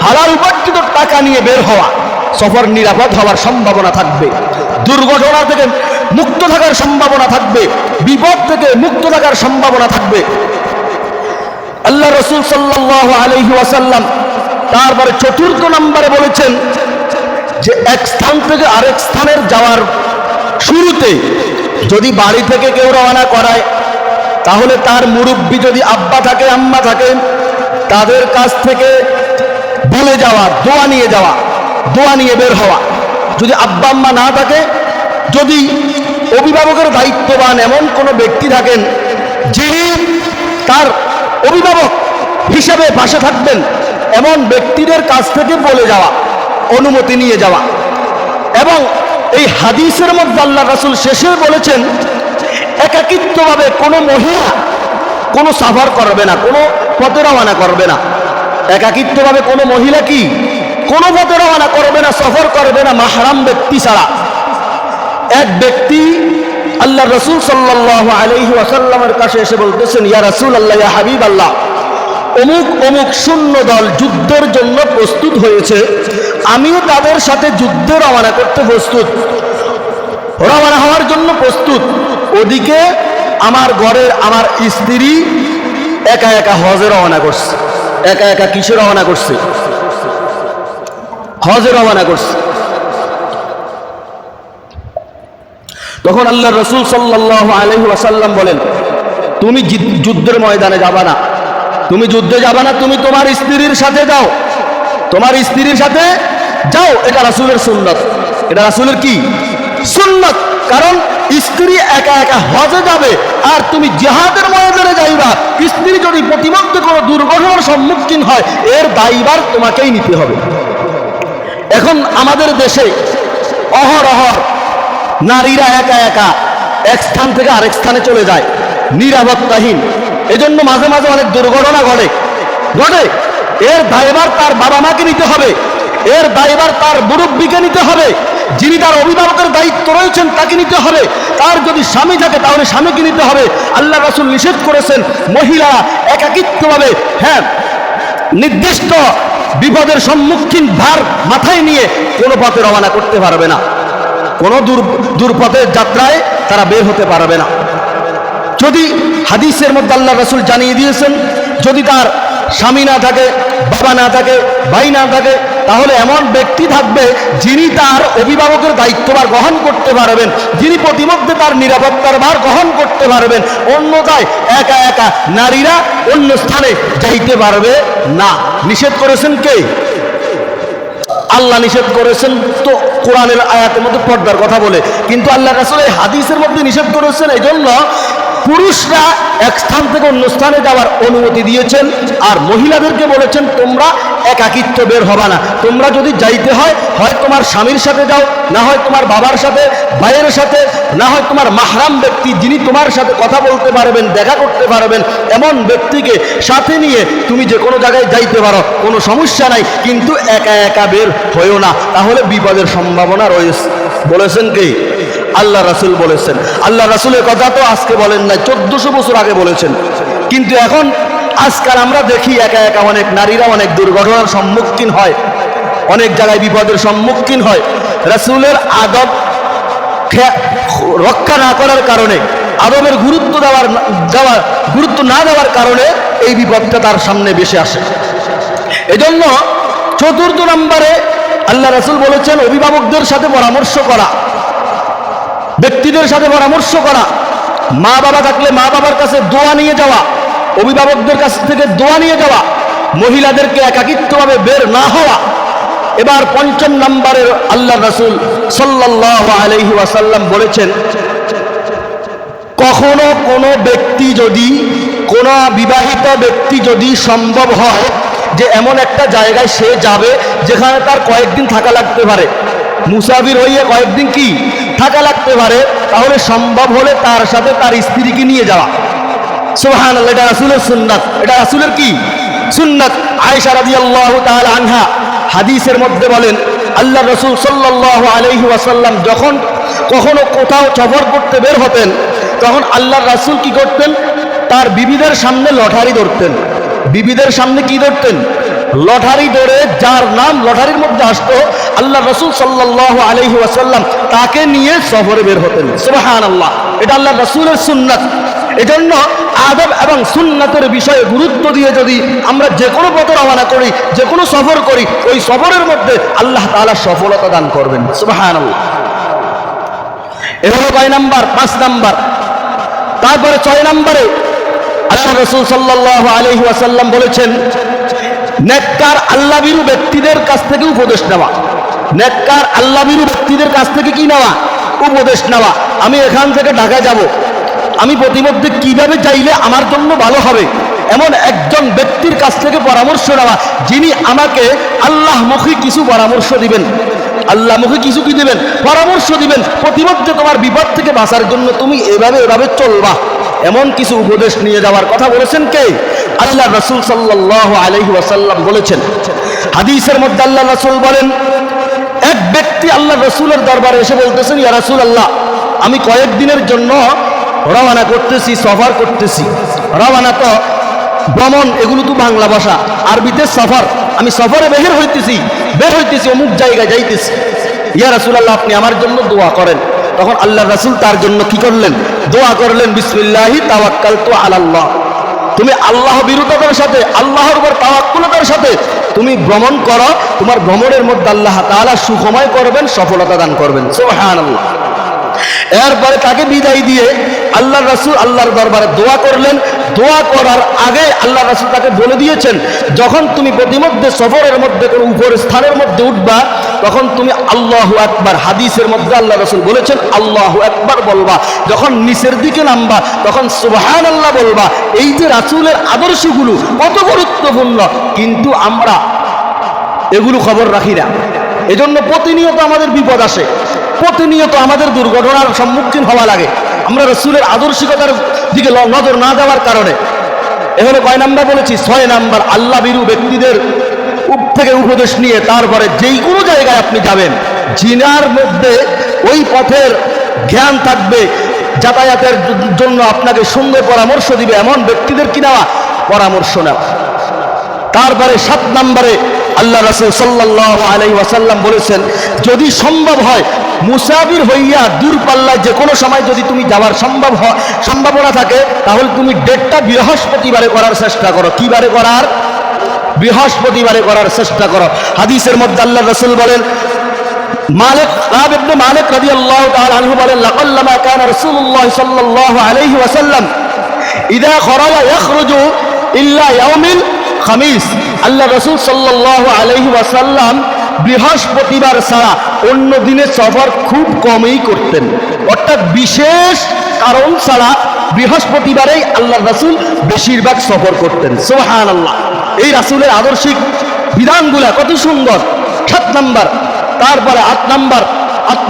হালাল উপার্জিত টাকা নিয়ে বের হওয়া, সফর নিরাপদ হওয়ার সম্ভাবনা থাকবে, দুর্ঘটনা থেকে মুক্ত থাকার সম্ভাবনা থাকবে, বিপদ থেকে মুক্ত থাকার সম্ভাবনা থাকবে। আল্লাহ রাসূল সাল্লাল্লাহু আলাইহি ওয়াসাল্লাম তারপরে চতুর্থ নম্বরে বলেছেন যে এক স্থান থেকে আরেক স্থানের যাওয়ার শুরুতে যদি বাড়ি থেকে কেউ রওনা করায়, তাহলে তার মুরব্বী যদি আব্বা থাকে, আম্মা থাকে, তাদের কাছ থেকে বলে যাওয়া, দোয়া নিয়ে যাওয়া, দোয়া নিয়ে বের হওয়া। যদি আব্বা আম্মা না থাকে, যদি অভিভাবকের দায়িত্ববান এমন কোনো ব্যক্তি থাকেন যিনি তার অভিভাবক হিসেবে পাশে থাকবেন, এমন ব্যক্তিদের কাছ থেকে বলে যাওয়া, অনুমতি নিয়ে যাওয়া। এবং এই হাদিসের মধ্যে আল্লাহ রাসূল শেষে বলেছেন, একাকিত্বভাবে কোনো মহিলা কোনো সফর করবে না, কোনো পথে রওনা করবে না। একাকিত্বভাবে কোনো মহিলা কি কোনো পথে রওনা করবে না, সফর করবে না মাহরাম ব্যক্তি ছাড়া। এক ব্যক্তি আল্লাহ রাসূল সাল্লাল্লাহু আলাইহি ওয়াসাল্লামের কাছে এসে বলতেছেন, ইয়া রাসূলুল্লাহ, ইয়া হাবিবাল্লাহ, অমুক অমুক সৈন্য দল যুদ্ধের জন্য প্রস্তুত হয়েছে, আমিও তাদের সাথে যুদ্ধে রওনা করতে প্রস্তুত, রওনা হওয়ার জন্য প্রস্তুত। ওদিকে আমার ঘরের আমার স্ত্রী একা একা হজে রওনা করছে। একা একা কিসে রওনা করছে? হজে রওনা করছে। তখন আল্লাহ রাসূল সাল্লাল্লাহু আলাইহি ওয়াসাল্লাম বলেন, তুমি যুদ্ধের ময়দানে যাবা না, তুমি যুদ্ধে যাবা না, তুমি তোমার স্ত্রীর সাথে যাও, তোমার স্ত্রীর সাথে যাও। এটা রাসূলের সুন্নাত। এটা রাসূলের কি সুন্নাত? কারণ স্ত্রী একা একা হজে যাবে আর তুমি জিহাদের ময়দানে যাইবা, স্ত্রী যদি প্রতিমধ্যে কোনো দুর্ঘটনার সম্মুখীন হয় এর দায়ভার তোমাকেই নিতে হবে। এখন আমাদের দেশে অহরহ নারীরা একা একা এক স্থান থেকে আরেক স্থানে চলে যায় নিরাপত্তাহীন। এজন্য মাঝে মাঝে অনেক দুর্ঘটনা ঘটে। এর দায়ভার তার বাবা মাকে নিতে হবে, এর দায়ভার তার মুরব্বীকে নিতে হবে, যিনি তার অভিভাবকের দায়িত্ব রয়েছেন তাকে নিতে হবে। তার যদি স্বামী থাকে তাহলে স্বামীকে নিতে হবে। আল্লাহ রাসূল নিষেধ করেছেন মহিলারা একাকিত্বভাবে, নির্দিষ্ট বিপদের সম্মুখীন ভার মাথায় নিয়ে কোনো পথে রওনা করতে পারবে না, কোনো দূরপথের যাত্রায় তারা বের হতে পারবে না। যদি হাদিসের মধ্যে আল্লাহ রাসূল জানিয়ে দিয়েছেন, যদি তার স্বামী না থাকে, বাবা না থাকে, ভাই না থাকে, তাহলে এমন ব্যক্তি থাকবে যিনি তার অভিভাবকের দায়িত্বভার গ্রহণ করতে পারবেন, যিনি প্রতিমধ্যে তার নিরাপত্তার ভার গ্রহণ করতে পারবেন। অন্যথায় একা একা নারীরা অন্য স্থানে যাইতে পারবে না। নিষেধ করেছেন কে? আল্লাহ নিষেধ করেছেন তো কোরআনের আয়াতের মধ্যে পর্দার কথা বলে, কিন্তু আল্লাহ রাসূল এই হাদিসের মধ্যে নিষেধ করেছেন। এই জন্য পুরুষরা এক স্থান থেকে অন্য স্থানে যাওয়ার অনুমতি দিয়েছেন, আর মহিলাদেরকে বলেছেন তোমরা একাকিত্ব বের হবে না। তোমরা যদি যাইতে হয়, হয় তোমার স্বামীর সাথে যাও, না হয় তোমার বাবার সাথে, ভাইয়ের সাথে, না হয় তোমার মাহরাম ব্যক্তি যিনি তোমার সাথে কথা বলতে পারবেন, দেখা করতে পারবেন, এমন ব্যক্তিকে সাথে নিয়ে তুমি যে কোনো জায়গায় যাইতে পারো, কোনো সমস্যা নাই। কিন্তু একা একা বের হয়েও না, তাহলে বিপদের সম্ভাবনা রয়েছে। বলেছেন কি? আল্লাহ রাসূল বলেছেন। আল্লাহ রাসূলের কথা তো আজকে বলেন নাই, 1400 বছর আগে বলেছেন। কিন্তু এখন আজকাল আমরা দেখি একা একা অনেক নারীরা অনেক দুর্ঘটনার সম্মুখীন হয়, অনেক জায়গায় বিপদের সম্মুখীন হয়। রাসূলের আদব রক্ষা না করার কারণে, আদবের গুরুত্ব গুরুত্ব না দেওয়ার কারণে এই বিপদটা তার সামনে ভেসে আসে। এজন্য 4th নম্বরে আল্লাহ রাসূল বলেছেন অভিভাবকদের সাথে পরামর্শ করা, ব্যক্তিদের সাথে পরামর্শ করা। মা বাবা থাকলে মা বাবার কাছে দোয়া নিয়ে যাওয়া, অভিভাবকদের কাছ থেকে দোয়া নিয়ে যাওয়া, মহিলাদেরকে একাকিত্বভাবে বের না হওয়া। এবার 5ম নম্বরে আল্লাহ রাসূল সাল্লাল্লাহু আলাইহি ওয়াসাল্লাম বলেছেন, কখনো কোনো ব্যক্তি যদি, কোনো বিবাহিত ব্যক্তি যদি সম্ভব হয় যে এমন একটা জায়গায় সে যাবে যেখানে তার কয়েকদিন থাকা লাগতে পারে, মুসাফির হইয়া কয়েকদিন কি থাকা লাগতে পারে, তাহলে সম্ভব হলে তার সাথে তার স্ত্রীকে নিয়ে যাওয়া। সুবহানাল্লাহ, এটা রাসূলের সুন্নাত, এটা রাসূলের কি সুন্নাত। আয়েশা রাদিয়াল্লাহু তাআলা আনহা হাদিসের মধ্যে বলেন, আল্লাহ রাসূল সাল্লাল্লাহু আলাইহি ওয়াসাল্লাম যখন কখনো কোথাও সফর করতে বের হতেন, তখন আল্লাহর রাসূল কি করতেন? তার বিবিদের সামনে লটারি ধরতেন। বিবিদের সামনে কি ধরতেন? লটারি ধরে যার নাম লটারির মধ্যে আসতো, আল্লাহ রাসূল সাল্লাল্লাহু আলাইহি ওয়াসাল্লাম তাকে নিয়ে সফরে বের হতেন। সুবহানাল্লাহ, এটা আল্লাহ রাসূলের সুন্নাত। এজন্য আদব এবং সুন্নাতের বিষয়ে গুরুত্ব দিয়ে যদি আমরা যে কোনো পথে রওনা করি, যে কোনো সফর করি, ওই সফরের মধ্যে আল্লাহ তাআলা সফলতা দান করবেন। সুবহানাল্লাহ। এ হলো কয় নাম্বার? 5 নাম্বার। তারপরে 6 নম্বরে আল্লাহ রাসূল সাল্লাল্লাহু আলাইহি ওয়াসাল্লাম বলেছেন, নেককার আল্লাহভীরু ব্যক্তিদের কাছ থেকে উপদেশ নেওয়া। নেককার আল্লাহভীরু ব্যক্তিদের কাছ থেকে কি নেওয়া? উপদেশ নেওয়া। আমি এখান থেকে ঢাকা যাব, আমি প্রতিমধ্যে কিভাবে যাইলে আমার জন্য ভালো হবে, এমন একজন ব্যক্তির কাছ থেকে পরামর্শ নেওয়া, যিনি আমাকে আল্লাহমুখী কিছু পরামর্শ দিবেন। আল্লাহমুখী কিছু কি দিবেন? পরামর্শ দিবেন। প্রতিমধ্যে তোমার বিপদ থেকে বাঁচার জন্য তুমি এভাবে চলবা, এমন কিছু উপদেশ নিয়ে যাওয়ার কথা বলেছেন কে? আল্লাহ রাসূল সাল্লাল্লাহু আলাইহি ওয়াসাল্লাম বলেছেন। হাদিসের মধ্যে আল্লাহ রাসূল বলেন, এক ব্যক্তি আল্লাহ রাসূলের দরবারে এসে বলতেছেন, ইয়া রাসূলুল্লাহ, আমি কয়েকদিনের জন্য রওনা করতেছি, সফর করতেছি। রওনা তো ভ্রমণ, এগুলো তো বাংলা ভাষা, আরবিতে সফর। আমি সফরে বের হইতেছি, অমুক জায়গায় যাইতেছি। ইয়া রাসূলুল্লাহ, আপনি আমার জন্য দোয়া করেন। তখন আল্লাহ রাসূল তার জন্য কি করলেন? দোয়া করলেন, বিসমিল্লাহি তাওয়াক্কালতু আলাল্লাহ। তুমি আল্লাহ বিরুদ্ধতার সাথে, আল্লাহর উপর তাওয়াক্কুলতার সাথে তুমি ভ্রমণ করো, তোমার ভ্রমণের মধ্যে আল্লাহ তাআলা সুখময় করবেন, সফলতা দান করবেন। সুবহানাল্লাহ। এরপরে তাকে বিদায় দিয়ে আল্লাহ রাসূল আল্লাহর দরবারে দোয়া করলেন। দোয়া করার আগে আল্লাহ রাসূল তাকে বলে দিয়েছেন, যখন তুমি প্রতিমধ্যে সফরের মধ্যে কোনো উপর স্থানের মধ্যে উঠবা, তখন তুমি আল্লাহু আকবার, হাদিসের মধ্যে আল্লাহ রাসূল বলেছেন আল্লাহু আকবার বলবা। যখন নিচের দিকে নামবা, তখন সুবহানাল্লাহ বলবা। এই যে রাসূলের আদর্শগুলো কত গুরুত্বপূর্ণ, কিন্তু আমরা এগুলো খবর রাখি না। এজন্য প্রতিনিয়ত আমাদের বিপদ আসে, প্রতিনিয়ত আমাদের দুর্ঘটনার সম্মুখীন হওয়া লাগে, আমরা রাসূলের আদর্শিকতার দিকে নজর না দেওয়ার কারণে। এ হলো কয় নাম্বার বলেছি? 6 নাম্বার। আল্লাহ বিরু ব্যক্তিদের থেকে উপদেশ নিয়ে তারপরে যেই কোনো জায়গায় আপনি যাবেন, জিনার মধ্যে ওই পথের জ্ঞান থাকবে, যাতায়াতের জন্য আপনাকে সুন্দর পরামর্শ দিবে, এমন ব্যক্তিদের কি নেওয়া? পরামর্শ নেওয়া। তারপরে 7 নম্বরে আল্লাহ রাসূল সাল্লাল্লাহু আলাইহি ওয়াসাল্লাম বলেছেন, যদি সম্ভব হয় মুসাফির হইয়া দূরপাল্লায় যে কোনো সময় যদি তুমি যাওয়ার সম্ভাবনা থাকে, তাহলে তুমি ডেটটা বৃহস্পতিবারে করার চেষ্টা করো। কি বারে করার? বৃহস্পতিবারে করার চেষ্টা করো। হাদিসের মধ্যে আল্লাহ রাসূল বলেন, কাব ইবনে মালিক রাদিয়াল্লাহু তাআলা আনহু বলেন, লাকাল্লামা কানা রাসূলুল্লাহ সাল্লাল্লাহু আলাইহি ওয়াসাল্লাম ইযা খরাজা ইয়াখরুজু ইল্লা ইয়াউমিল খামিস। আল্লাহ রাসূল সাল্লাল্লাহু আলাইহি ওয়াসাল্লাম বৃহস্পতিবার ছাড়া অন্য দিনে সফর খুব কমই করতেন, অর্থাৎ বিশেষ কারণ ছাড়া বৃহস্পতিবারেই আল্লাহ রাসূল বেশিরভাগ সফর করতেন। সুবহানাল্লাহ। এই রাসূলের আদর্শিক বিধানগুলা কত সুন্দর। 7 নাম্বার, তারপরে 8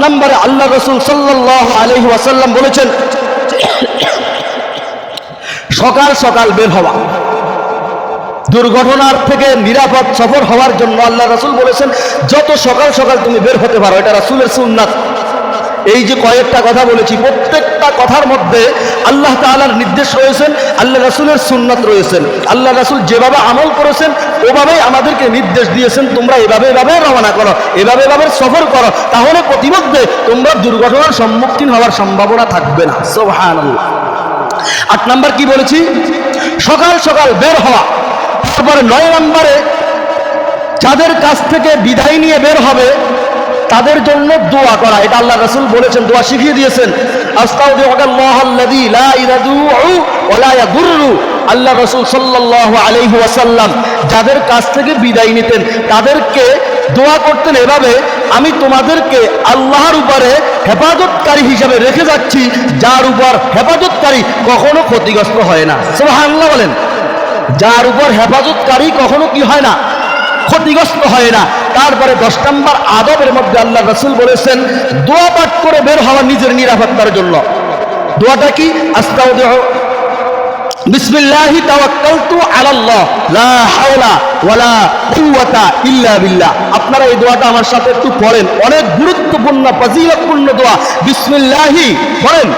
নম্বরে আল্লাহ রাসূল সাল্লাল্লাহু আলাইহি ওয়াসাল্লাম বলেছেন সকাল সকাল বের হওয়া, দুর্ঘটনার থেকে নিরাপদ সফর হওয়ার জন্য আল্লাহ রাসূল বলেছেন যত সকাল সকাল তুমি বের হতে পারো, এটা রাসূলের সুন্নাত। এই যে কয়েকটা কথা বলেছি, প্রত্যেকটা কথার মধ্যে আল্লাহ তাআলার নির্দেশ রয়েছেন, আল্লাহ রাসূলের সুন্নাত রয়েছেন। আল্লাহ রাসূল যেভাবে আমল করেছেন ওভাবেই আমাদেরকে নির্দেশ দিয়েছেন, তোমরা এভাবে রওনা করো, এভাবে সফর করো, তাহলে প্রতিমধ্যে তোমরা দুর্ঘটনার সম্মুখীন হওয়ার সম্ভাবনা থাকবে না। সুবহানাল্লাহ। 8 নাম্বার কি বলেছি? সকাল সকাল বের হওয়া। তারপরে 9 নম্বরে যাদের কাছ থেকে বিদায় নিয়ে বের হবে তাদের জন্য দোয়া করা, এটা আল্লাহ রাসূল বলেছেন, দোয়া শিখিয়ে দিয়েছেন। আস্তাগফিরুল্লাহাল্লাযী লা ইলাহা ওয়া লা ইয়াদুররু। আল্লাহ রাসূল সাল্লাল্লাহু আলাইহি ওয়াসাল্লাম যাদের কাছ থেকে বিদায় নিতেন তাদেরকে দোয়া করতেন এভাবে, আমি তোমাদেরকে আল্লাহর উপরে হেফাজতকারী হিসাবে রেখে যাচ্ছি, যার উপর হেফাজতকারী কখনো ক্ষতিগ্রস্ত হয় না। সুবহানাল্লাহ বলেন। যার উপর হেফাজতকারী কখনো কি হয় না? ক্ষতিগ্রস্ত হয় না। তারপরে 10 নম্বর আদবের মধ্যে আল্লাহ রাসূল বলেছেন দোয়া পাঠ করে বের হওয়া নিজের নিরাপত্তার জন্য। দোয়াটা কি? বিসমিল্লাহি তাওয়াক্কালতু আলাল্লাহ লা হাওলা ওয়ালা কুওয়াতা ইল্লা বিল্লাহ। আপনারা এই দোয়াটা আমার সাথে একটু পড়েন, অনেক গুরুত্বপূর্ণ ফজিলতপূর্ণ দোয়া। বিসমিল্লাহি পড়েন,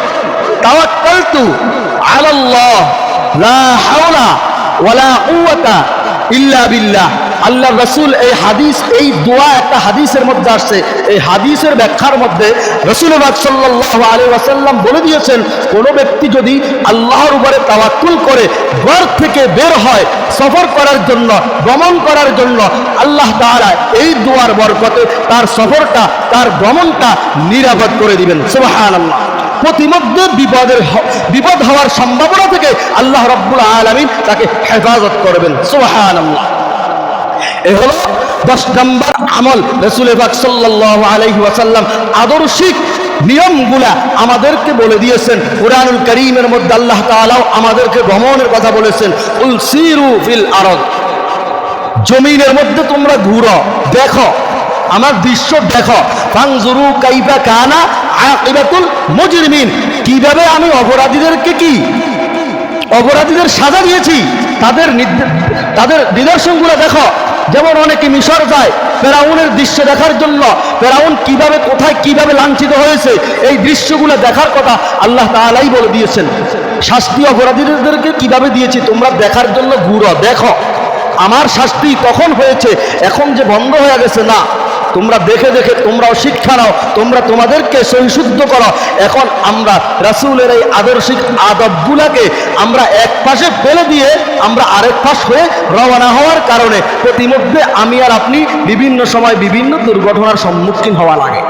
তাওয়াক্কালতু আলাল্লাহ লা হাওলা ওয়ালা কুওয়াতা ইল্লা বিল্লাহ। আল্লাহ রাসূল এই দোয়া একটা হাদিসের মধ্যে আসছে, এই হাদিসের ব্যাখ্যার মধ্যে রাসূল পাক সাল্লাল্লাহু আলাইহি ওয়াসাল্লাম বলে দিয়েছেন কোন ব্যক্তি যদি আল্লাহর উপরে তাওয়াক্কুল করে ঘর থেকে বের হয় সফর করার জন্য, ভ্রমণ করার জন্য, আল্লাহ তাআলা এই দোয়ার বরকতে তার সফরটা, তার ভ্রমণটা নিরাপদ করে দিবেন। সুবহানাল্লাহ। প্রতিমধ্যে বিপদ হওয়ার সম্ভাবনা থেকে আল্লাহ রাব্বুল আলামিন তাকে হেফাজত করবেন। সুবহানাল্লাহ। এ হলো 10 নম্বর আমল। রাসূল পাক সাল্লাল্লাহু আলাইহি ওয়াসাল্লাম আদর্শিক নিয়মগুলা আমাদেরকে বলে দিয়েছেন। কুরআনুল কারীমের মধ্যে আল্লাহ তাআলা আমাদেরকে ভ্রমণের কথা বলেছেন, কুল সিরু ফিল আরদ। জমিনের মধ্যে তোমরা ঘুরো, দেখো, আমার দৃশ্য দেখো। ফানজুরু কাইফা কানা আকিবাতুল মুজরিমিন। কিভাবে আমি অপরাধীদের সাজা দিয়েছি, তাদের নিদর্শনগুলো দেখো। যেমন অনেকে মিশর যায় ফেরাউনের দৃশ্য দেখার জন্য, ফেরাউন কিভাবে কোথায় কিভাবে লাঞ্ছিত হয়েছে এই দৃশ্যগুলো দেখার কথা আল্লাহ তাআলাই বলে দিয়েছেন। শাস্তি অপরাধীদেরকে কিভাবে দিয়েছি তোমরা দেখার জন্য ঘুরো, দেখো। আমার শাস্তি তখন হয়েছে, এখন যে বন্ধ হয়ে গেছে না, তোমরা দেখে দেখে তোমরাও শিক্ষা নাও, তোমরা তোমাদেরকে সহিশুদ্ধ করো। এখন আমরা রাসূলের এই আদর্শিক আদবগুলাকে আমরা এক পাশে ফেলে দিয়ে আমরা আরেক পাশ হয়ে রওনা হওয়ার কারণে প্রতিমধ্যে আমি আর আপনি বিভিন্ন সময় বিভিন্ন দুর্ঘটনার সম্মুখীন হওয়া লাগে।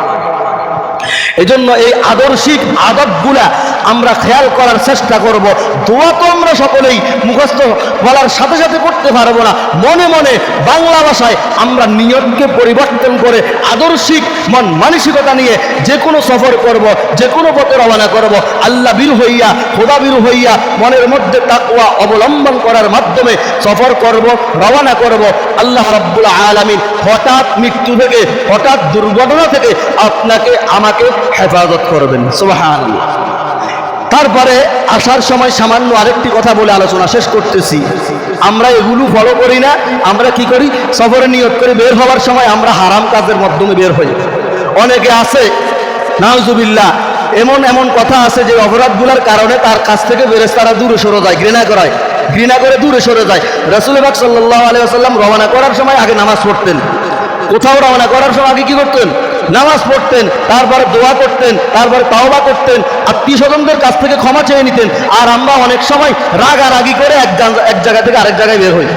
এজন্য এই আদর্শিক আদবগুলা আমরা খেয়াল করার চেষ্টা করব। দোয়া তো আমরা সকলেই মুখস্থ বলার সাথে সাথে করতে পারবো না, মনে মনে বাংলা ভাষায় আমরা নিয়তকে পরিবর্তন করে আদর্শিক মন মানসিকতা নিয়ে যে কোনো সফর করব, যে কোনো পথে রওনা করব, আল্লাহ বীর হইয়া, খোদা বীর হইয়া, মনের মধ্যে তাকওয়া অবলম্বন করার মাধ্যমে সফর করব, রওনা করব। আল্লাহ রাব্বুল আলামিন হঠাৎ মৃত্যু থেকে, হঠাৎ দুর্ঘটনা থেকে আপনাকে আমাকে হেফাজত করবেন। সুবহানাল্লাহ। তারপরে আসার সময় সামান্য আরেকটি কথা বলে আলোচনা শেষ করতেছি। আমরা এগুলো ফলো করি না, আমরা কি করি? সফরে নিয়ত করে বের হওয়ার সময় আমরা হারাম কাজের মাধ্যমে বের হই। অনেকে আছে নাউজুবিল্লাহ, এমন কথা আছে যে অপরাধগুলোর কারণে তার কাছ থেকে ফেরেশতারা দূরে সরে যায়, ঘৃণা করে দূরে সরে যায়। রাসূল পাক সাল্লাল্লাহু আলাইহি ওয়াসাল্লাম রওনা করার সময় আগে নামাজ পড়তেন। কোথাও রওনা করার সময় আগে কি করতেন? নামাজ পড়তেন, তারপরে দোয়া করতেন, তারপরে তাওবা করতেন, আত্মীয় স্বজনদের কাছ থেকে ক্ষমা চেয়ে নিতেন। আর আমরা অনেক সময় রাগারাগি করে এক জায়গা থেকে আরেক জায়গায় বের হই।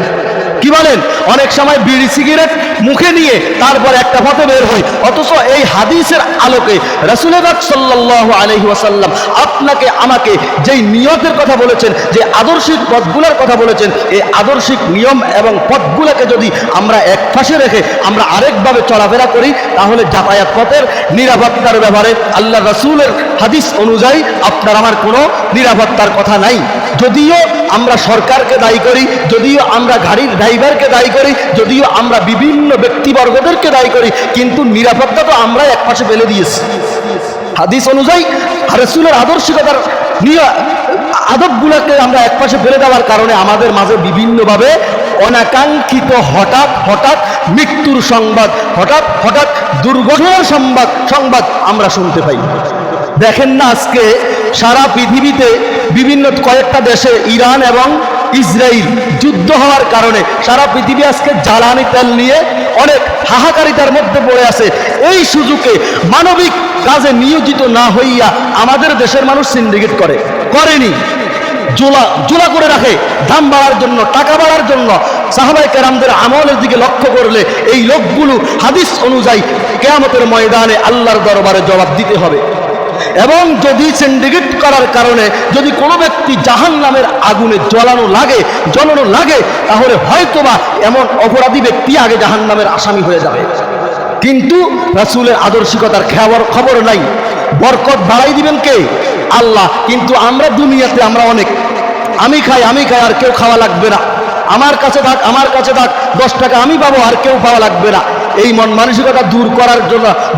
কি বলেন? অনেক সময় বিড়ি সিগারেট মুখে নিয়ে তারপর একটা পথে বের হই। অথচ এই হাদিসের আলোকে রাসূল পাক সাল্লাল্লাহু আলাইহি ওয়াসাল্লাম আপনাকে আমাকে যেই নিয়তের কথা বলেছেন, যে আদর্শিক পথগুলোর কথা বলেছেন, এই আদর্শিক নিয়ম এবং পথগুলোকে যদি আমরা এক পাশে রেখে আমরা আরেকভাবে চলাফেরা করি, তাহলে যাতায়াত পথের নিরাপত্তার ব্যাপারে আল্লাহ রাসূলের হাদিস অনুযায়ী আপনার আমার কোনো নিরাপত্তার কথা নাই। যদিও আমরা সরকারকে দায়ী করি, যদিও আমরা গাড়ির ড্রাইভারকে দায়ী করি, যদিও আমরা বিভিন্ন ব্যক্তিবর্গদেরকে দায়ী করি, কিন্তু নিরাপত্তা তো আমরা একপাশে ফেলে দিয়েছি। হাদিস অনুযায়ী রাসূলের আদর্শিকতার আদবগুলোকে আমরা একপাশে ফেলে দেওয়ার কারণে আমাদের মাঝে বিভিন্নভাবে অনাকাঙ্ক্ষিত হঠাৎ হঠাৎ মৃত্যুর সংবাদ, হঠাৎ হঠাৎ দুর্ঘটনার সংবাদ আমরা শুনতে পাই। দেখেন না, আজকে সারা পৃথিবীতে বিভিন্ন কয়েকটা দেশে ইরান এবং ইসরায়েল যুদ্ধ হওয়ার কারণে সারা পৃথিবী আজকে জ্বালানি তেল নিয়ে অনেক হাহাকারিতার মধ্যে পড়ে আছে। এই সুযোগে মানবিক কাজে নিয়োজিত না হইয়া আমাদের দেশের মানুষ সিন্ডিকেট করেনি, জোলা করে রাখে দাম বাড়ার জন্য, টাকা বাড়ার জন্য। সাহাবায়ে কেরামদের আমলের দিকে লক্ষ্য করলে এই লোকগুলো হাদিস অনুযায়ী কিয়ামতের ময়দানে আল্লাহর দরবারে জবাব দিতে হবে। এবং যদি সিন্ডিকেট করার কারণে যদি কোনো ব্যক্তি জাহান্নামের আগুনে জ্বলানো লাগে, তাহলে হয়তোবা এমন অপরাধী ব্যক্তি আগে জাহান্নামের আসামি হয়ে যাবে। কিন্তু রাসূলের আদর্শিকতার খবর নাই। বরকত বাড়াই দিবেন কে? আল্লাহ। কিন্তু আমরা দুনিয়াতে আমরা অনেক আমি খাই আর কেউ খাওয়া লাগবে না, আমার কাছে থাক 10 টাকা আমি পাবো আর কেউ পাওয়া লাগবে না, এই মন মানসিকতা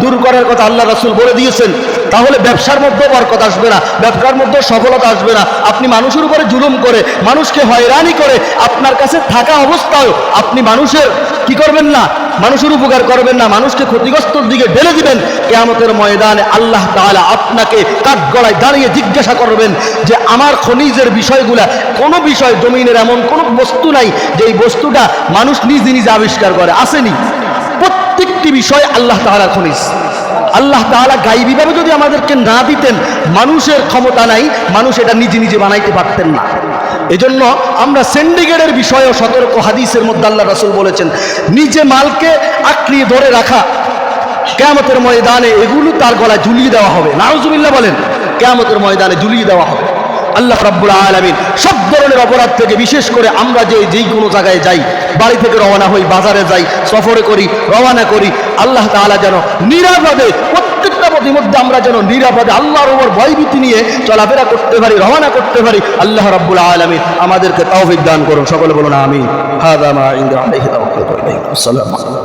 দূর করার কথা আল্লাহ রাসূল বলে দিয়েছেন। তাহলে ব্যবসার মধ্যে বরকত আসবে না, ব্যবসার মধ্যে সফলতা আসবে না। আপনি মানুষের উপরে জুলুম করে, মানুষকে হয়রানি করে, আপনার কাছে থাকা অবস্থায় আপনি মানুষের কি করবেন না, মানুষের উপকার করবেন না, মানুষকে ক্ষতিগ্রস্তর দিকে ঢেলে দিবেন। কিয়ামতের ময়দানে আল্লাহ তাআলা আপনাকে কাঠগড়ায় দাঁড়িয়ে জিজ্ঞাসা করবেন যে আমার খনিজের বিষয়গুলা, কোনো বিষয় জমিনের এমন কোনো বস্তু নাই যেই বস্তুটা মানুষ নিজে আবিষ্কার করে, আসেনি। প্রত্যেকটি বিষয় আল্লাহ তাআলার খনিজ। আল্লাহ তাআলা গায়বীভাবে যদি আমাদেরকে না দিতেন, মানুষের ক্ষমতা নাই, মানুষ এটা নিজে বানাইতে পারতেন না। এজন্য আমরা সিন্ডিকেটের বিষয়েও সতর্ক। হাদিসের মধ্যে আল্লাহ রাসূল বলেছেন, নিজে মালকে আঁকড়িয়ে ধরে রাখা, কিয়ামতের ময়দানে এগুলো তার গলায় ঝুলিয়ে দেওয়া হবে। নাউজুবিল্লাহ বলেন, কিয়ামতের ময়দানে ঝুলিয়ে দেওয়া হবে। আল্লাহ রাব্বুল আলামিন সব ধরনের অপরাধ থেকে, বিশেষ করে আমরা যেই কোনো জায়গায় যাই, বাড়ি থেকে রওনা হই, বাজারে যাই, সফরে করি, রওনা করি, আল্লাহ তাআলা যেন নিরাপদে, প্রত্যেকটা পথের মধ্যে আমরা যেন নিরাপদে আল্লাহর উপর ভয়ভীতি নিয়ে চলাফেরা করতে পারি, রওনা করতে পারি। আল্লাহ রাব্বুল আলামিন আমাদেরকে তৌফিক দান করুন। সকলে বলুন আমিন। হাযা মা ইনদা আলাইহি তাওয়াক্কালতু আলাইহি। আসসালামু আলাইকুম।